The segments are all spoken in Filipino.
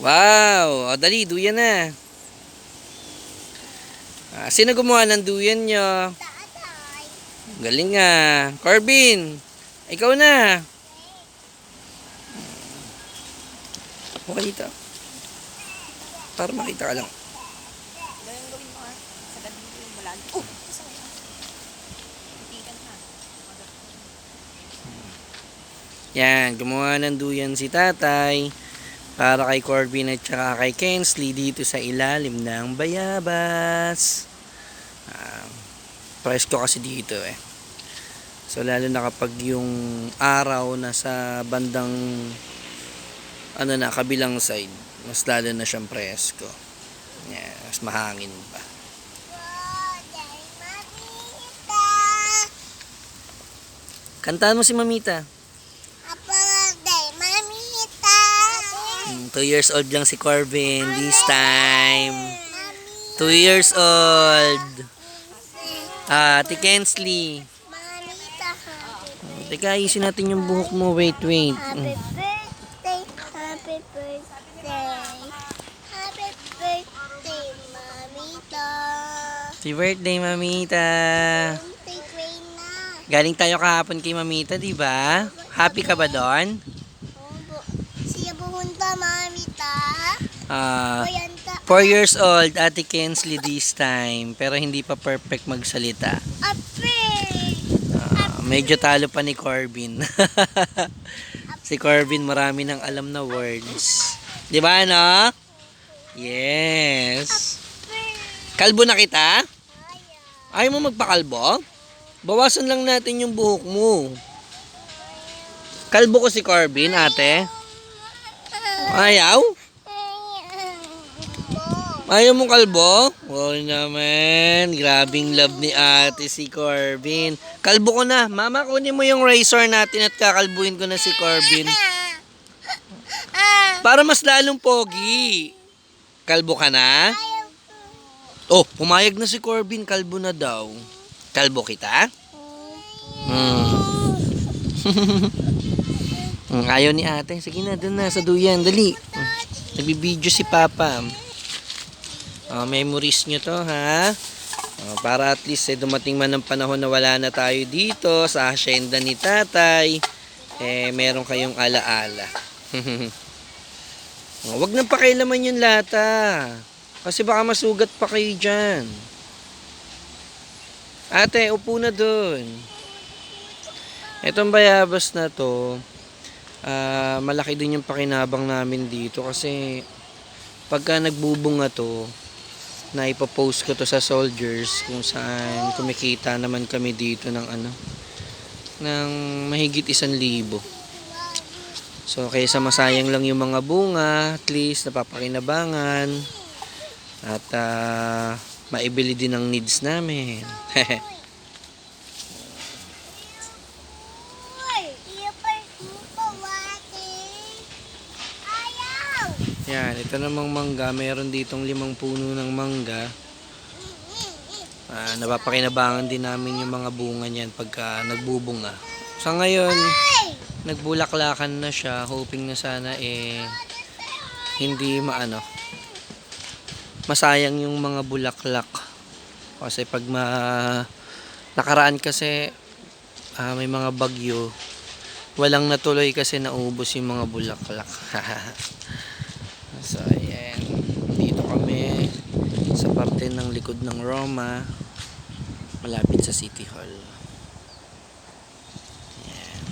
Wow! O, dali, duyan na. Sino gumawa ng duyan nyo? Tatay. Galing nga. Corbin, ikaw na. Huwag dito. Para makita ka lang. Gawin mo ah. Sa gabi yung wala. Oh! Titigan ha. Yan, gumawa ng duyan si tatay. Para kay Corbin at saka kay Kensley dito sa ilalim ng bayabas. Presko kasi dito eh. So lalo na kapag yung araw nasa bandang kabilang side, mas lalo na siyang presko. Yeah, mas mahangin pa. Kantahan mo si Mamita. 2 years old lang si Corbin this time. 2 years old. Ate Kensley. Teka, ayusin natin yung buhok mo. Wait. Happy birthday, happy birthday, happy birthday, Mamita. Happy birthday, Mamita. Take rain na. Galing tayo kahapon kay Mamita, di ba? Happy ka ba doon? Siya pumunta, Mamita. 4 years old, Ate Kensley this time. Pero hindi pa perfect magsalita. Medyo talo pa ni Corbin. Si Corbin marami nang alam na words. Di ba, no? Yes. Kalbo na kita? Ayaw mo magpakalbo? Bawasan lang natin yung buhok mo. Kalbo ko si Corbin, ate. Ayaw? Ayaw mong kalbo? Oh naman, grabing love ni ate si Corbin. Kalbo ko na. Mama, kunin mo yung razor natin at kakalbuhin ko na si Corbin. Para mas lalong pogi. Kalbo ka na? Oh, pumayag na si Corbin. Kalbo na daw. Kalbo kita? Ayaw ni ate. Sige na, dun na sa duyan. Dali. Nagbibideo si Papa. Memories nyo to, ha? Para at least dumating man ng panahon na wala na tayo dito sa hacienda ni tatay, meron kayong alaala. Wag nang pakialaman yung lata. Kasi baka masugat pa kayo dyan. Ate, upo na dun. Itong bayabas na to, malaki din yung pakinabang namin dito kasi pagka nagbubunga to, na ipopost ko to sa soldiers kung saan kumikita naman kami dito ng ng mahigit 1,000. So kaysa masayang lang yung mga bunga, at least napapakinabangan at maibili din ang needs namin. Yan, ito namang mangga. Mayroon ditong 5 puno ng mangga. Napapakinabangan din namin yung mga bunga niyan pagka nagbubunga. Sa ngayon, nagbulaklakan na siya. Hoping na sana hindi masayang yung mga bulaklak. Kasi pag nakaraan kasi may mga bagyo, walang natuloy kasi naubos yung mga bulaklak. So, ayan. Dito kami sa parte ng likod ng Roma, malapit sa City Hall. Ayan.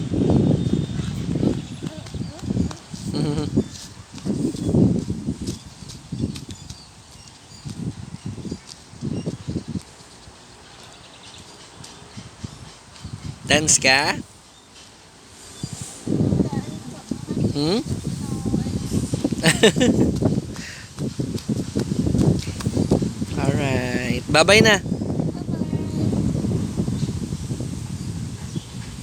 Dance ka? Alright. Bye-bye na.